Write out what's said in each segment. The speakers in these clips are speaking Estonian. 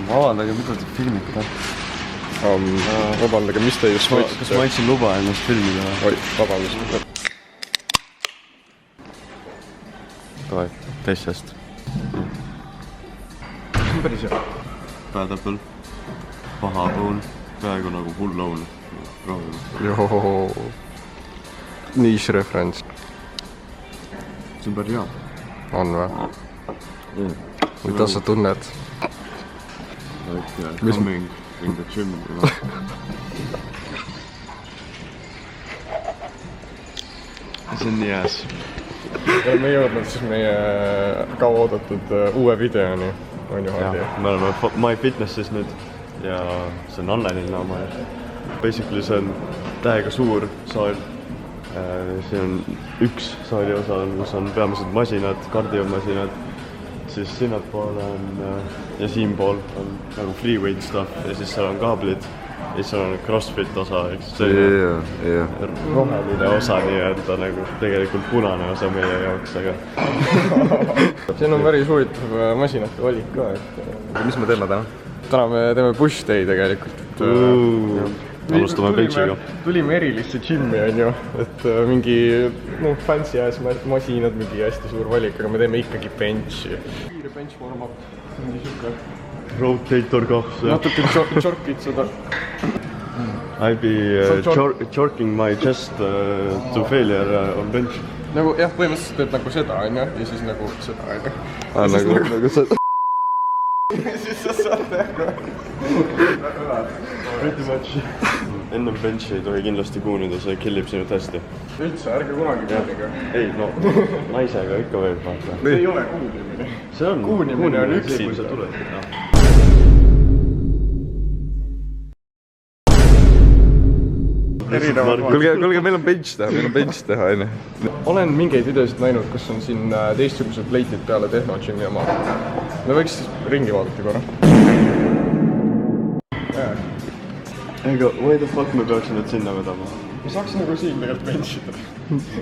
Vabandage, mida te filmite? Vabandage, mis te just võtsite? Kas ma andsin luba ennast filmida? Oi, vabandust. Davai, teistest. Päris hea. Päädapõl. Paha õun. Peaaegu nagu hull õun. Joo. Niche reference. See on päris hea. On või? Mida sa tunned? Coming in the gym. See on nii hääs. Me jõudnud siis meie kaua oodatud uue videoni. On ju Hardi? Me oleme MyFitnessis nüüd ja see on Annelil naama. Basically see on täiega suur saal. Siin on üks saali osa, kus on peamiselt masinad, kardiomasinad. Siis sinnapool on ja siinpool on nagu freeweight stuff ja siis seal on kaablid ja siis seal on CrossFit osa, eks see roheline osa nii-öelda nagu tegelikult punane osa meie jaoks, aga siin on päris huvitav masinate valik ka, et mis me teeme täna? Täna me teeme push day tegelikult. Alustame benchiga. Tulime erilisse gymmi, on ju, et mingi fancy ass masinad, mingi hästi suur valik, aga me teeme ikkagi benchi. Kiire bench warm-up, mingi siuke. Rotator kahs. Natuke jorkid seda. I'll be jorking my chest to failure on bench. Nagu jah, põhimõtteliselt teed nagu seda, on ju, ja siis nagu seda, on ju. Nagu seda. Siis sa saad teha. Pretty much. Ennem benchi ei tohi kindlasti kuunida, see killib sinut hästi. Üldse, ärge kunagi kuuniga. Ei, no, naisega ikka võib vaata. See ei ole kuunimine. See on kuunimine on üksinda. Kui sa tuled. Kuulge, meil on bench teha, on ju. Olen mingeid videosid näinud, kus on siin teistsugused pleitid peale Tehno-Gymi oma. Me võiks ringi vaadata korra. Ega, why the fuck me peaks nüüd sinna vedama? Me saaks nagu siin tegelikult benchida.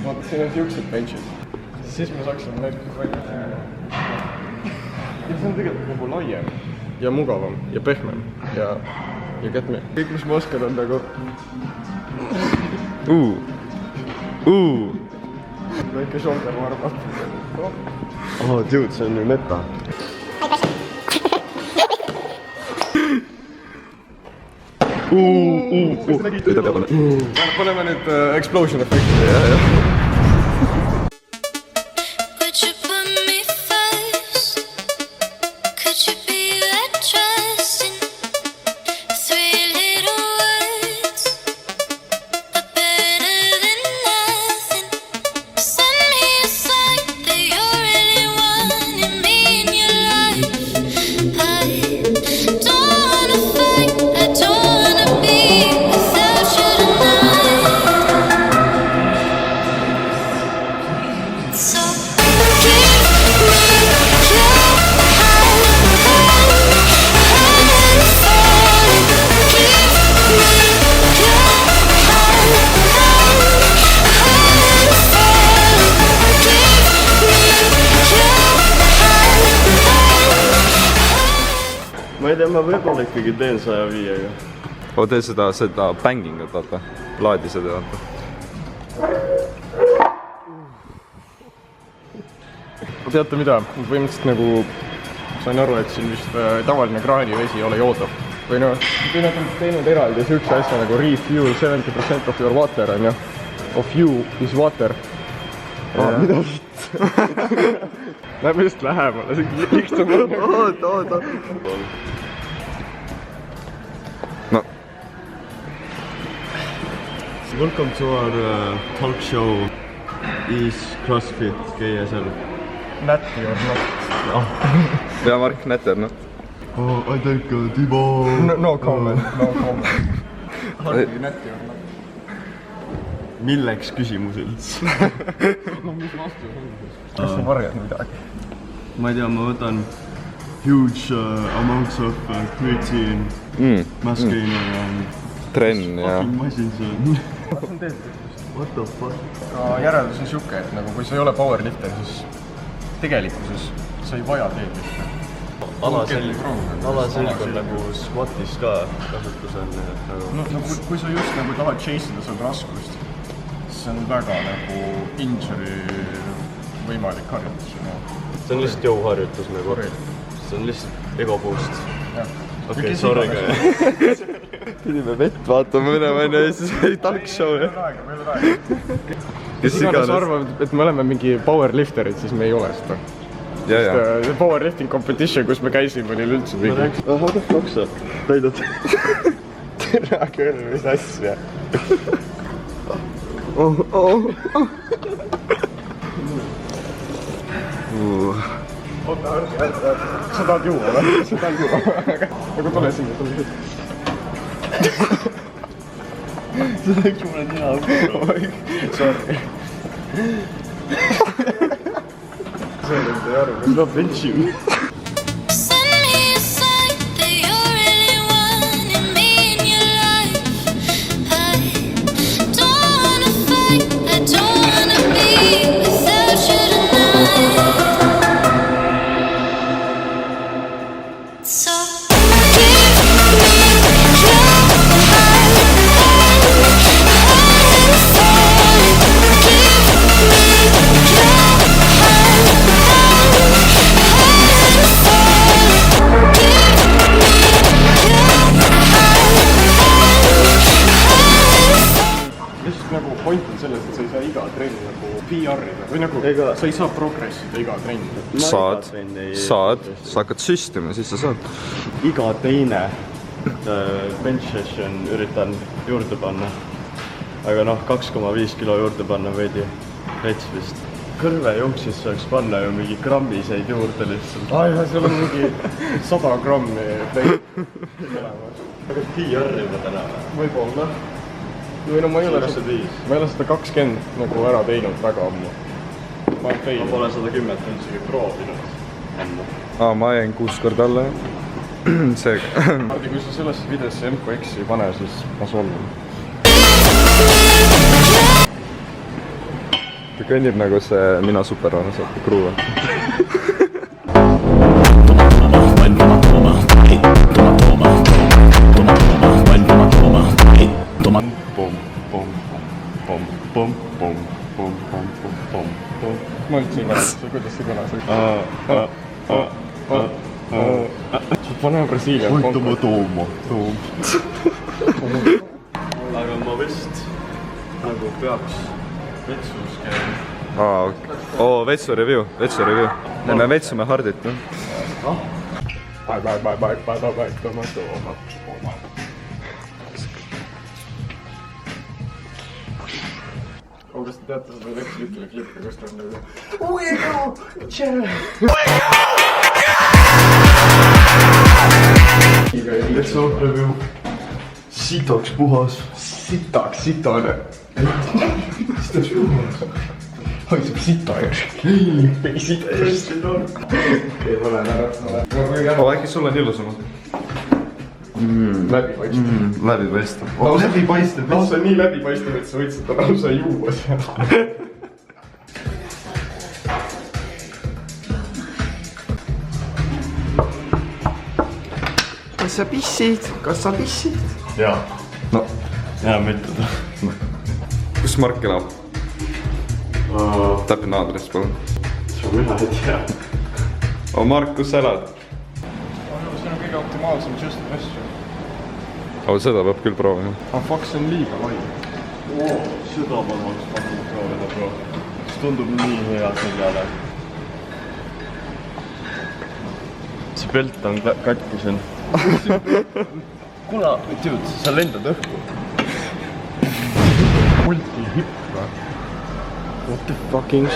Vaata, siin on siuksed benchid. Siis me saaksime näiteks välja. Ja see on tegelikult nagu laiem. Ja mugavam ja pehmem. Ja get me. Kõik, mis ma oskan, on nagu... Väike shoulder warm-up. Oh, dude, see on ju meta. Paneme nüüd explosion efekti. Ma ei tea, ma võib-olla ikkagi teen 105-ga. O, tee seda bängingut, vaata. Laadi seda, vaata. Teate mida? Põhimõtteliselt nagu sain aru, et siin vist tavaline kraanivesi ei ole joodav. Või no, kui nad on teinud eraldi siukse asja nagu refuel 70% of your water, on ju. Of you is water. Mida vitt? Lähme just lähemale, see lihtsam on. Oota. No. Welcome to our talk show. Is CrossFit KSL? Nätti or not? Ja Mark Nätter, noh. Oh, I think Timo. No comment. Hardi nätti or not? Milleks küsimus üldse? No mis vastus on? Kas sa varjad midagi? Ma ei tea, ma võtan huge amounts of creatine, mass gainer and Trenn ja... fucking masins on. Kas on teed? What the fuck? Järeldus on siuke, et nagu kui sa ei ole powerlifter, siis tegelikkuses sa ei vaja teedlifter. alaselg on nagu squatis ka kasutusel. No kui sa just nagu tahad chase'ida seda raskust, siis see on väga nagu injury võimalik harjutus. See on lihtsalt jõuharjutus nagu. See on lihtsalt ego boost. Okei, sorry ka. Pidime vett vaatama minema enne ja siis oli talk show. Meil on aega. Kes iganes arvavad, et me oleme mingi powerlifterid, siis me ei ole seda. Powerlifting competition, kus me käisime, oli üldse mingi. How the fuck sa täidad? Tere küll, mis asja. Oota, sa tahad juua või? Sa tahad juua? Aga tule siia, tule siia. See läks mulle nina õppima. Sorry. See oli enda jaru, mis ma benchim. Point on selles, et sa ei saa iga trenni nagu PR-ida või nagu sa ei saa progressida iga trenni. Saad, sa hakkad süstima, siis sa saad. Iga teine bench session üritan juurde panna. Aga 2,5 kilo juurde panna veidi rets vist. Kõrvejoonksis saaks panna ju mingi grammiseid juurde lihtsalt. Seal on mingi 100 grammi teid. Aga PR-ida täna? Võib-olla. Või no ma ei ole seda 20 nagu ära teinud väga ammu. Ma pole 110 üldsegi proovinud. Ma jäin 6 korda alla. Seega. Kui sa sellesse videosse MKX ei pane, siis ma solvun. Ta kõnnib nagu see Mina superrana saab kruuva. Ma üldse ei mäleta, kuidas see kõlas. Pane Brasiilia. Tooma. Aga ma vist nagu peaks vetsus käima. Vetsu review. Me vetsume hardit. Tooma. Kas te teate seda Lex Little klippi, kus ta on nagu Wiggle! Chill! Let's go review. Sitaks puhas. Sitane. Sitaks puhas. Haiseb sita järgi. Ei sita järgi. Okei, ma lähen ära. Äkki sul on ilusamad? Läbipaistev. Läbipaistev. Läbipaistev. Lausa nii läbipaistev, et sa võid seda lausa juua seal. Kas sa pissid? Jaa. No. Jaa, mitte ta. Kus Mark elab? Täpne aadress, palun. Mina ei tea. Mark, kus sa elad? See on kõige optimaalsem Just Question. Seda peab küll proovima. Fuck, see on liiga lai. Seda ma tahaks panna proovida, bro. See tundub nii hea seljale. See pelt on katki siin. Kuna, dude, sa lendad õhku. Multi-hip või? What the fucking...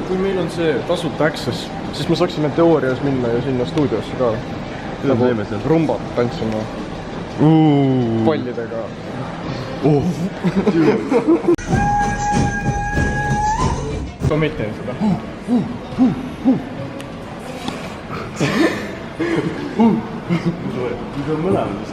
Kui meil on see tasuta access, siis me saaksime teoorias minna ja sinna stuudiosse ka. Rumbat tantsima. Pallidega. Ma mõtlen seda. Mis on mõlemad?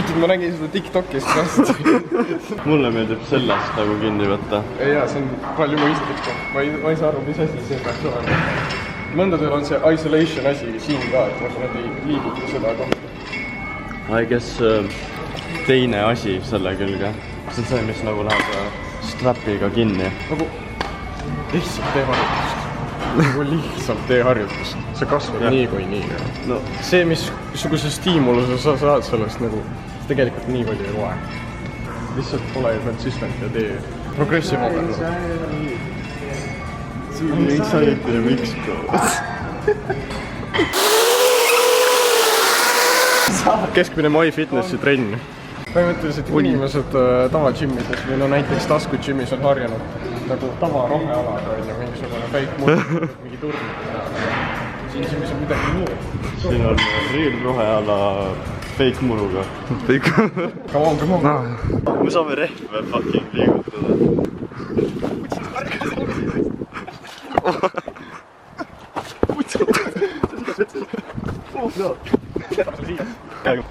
kuid ma nägin seda TikTokist vast. mulle meeldib sellest nagu kinni võtta. Jaa, see on palju mõistlikum. Ma ei saa aru, mis asi see peaks olema. Mõndadel on see isolation asi siin ka, et nagu nad ei liiguta seda kohta. I guess teine asi selle külge. See on see, mis nagu läheb strapiga kinni. Nagu lihtsalt tee harjutust. Nagu lihtsalt tee harjutust. See kasvab nii kui nii. No. See, missuguse stiimuluse sa saad sellest nagu, tegelikult nii palju ei loe. Lihtsalt ole consistent ja tee progressive model. See on exciting mix, bro. Keskmine MyFitnessi trenn. Põhimõtteliselt inimesed tava-gymmides või no näiteks tasku-gymmis on harjanud nagu tava-rohealaga on ju mingisugune fake murd, mingi turn. Siin gymmis on midagi muud. Siin on real roheala fake muruga. Come on. Me saame rehve fucking liigutada.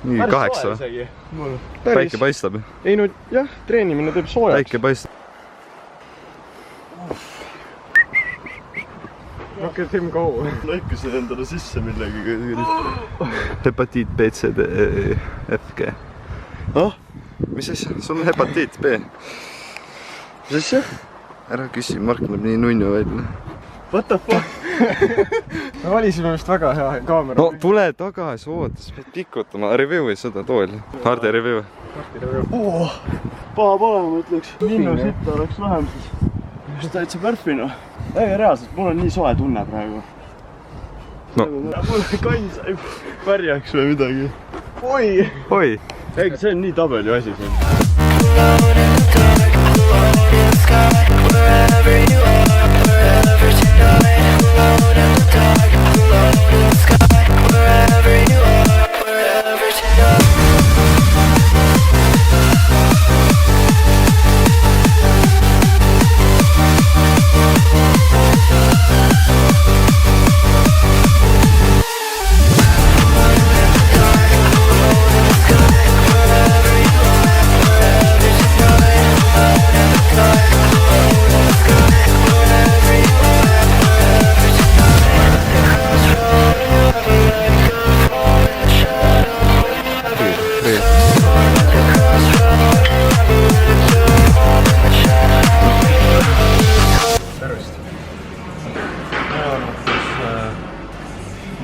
nii 8. Päike paistab. Ei no jah, treenimine teeb soojaks. Päike paistab. Look at him go. Lõikasin endale sisse millegi. Hepatiit B, C, D, E, F, G. Ah? Mis asja? Sul on hepatiit B. Mis asja? Ära küsi, Mark näeb nii nunnu välja. What the fuck? Me valisime vist väga hea kaamera. No tule tagasi, oota, sa pead pikutama. Review'i seda tooli. Hardi review. Paha pole, ma ütleks. Linnu sitta oleks vähem siis. Just täitsa pärfina. Ei, reaalselt, mul on nii soe tunne praegu. No. Mul kann sai pärjaks või midagi. Oi! Ei, see on nii tabeli asi siin.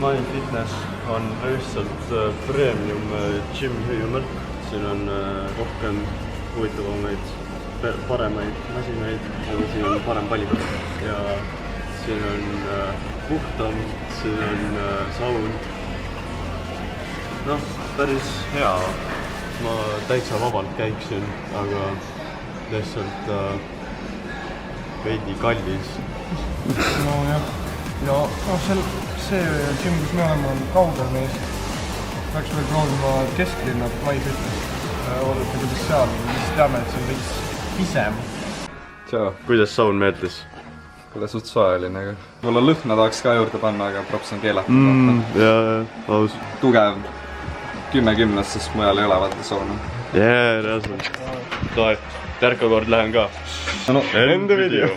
MyFitness on lihtsalt premium gym hüüumärk. Siin on rohkem huvitavamaid, paremaid masinaid, aga siin on parem valik. Ja siin on puhtam, siin on sound. Noh, päris hea. Ma täitsa vabalt käiksin, aga lihtsalt veidi kallis. No jah. Ja see gym, kus me oleme, on kaugel meist. Läks veel proovima kesklinna MyFitness. Oodati, kuidas seal, siis teame, et see on veits pisem. Tšau. Kuidas sound meeldis? Kuule suht soe oli nagu. Võib-olla lõhna tahaks ka juurde panna, aga props on keelatud. Jaa, aus. Tugev 10-10, sest mujal ei ole vaata soona. Jaa, reaalselt. Järgmine kord lähen ka. No, End video.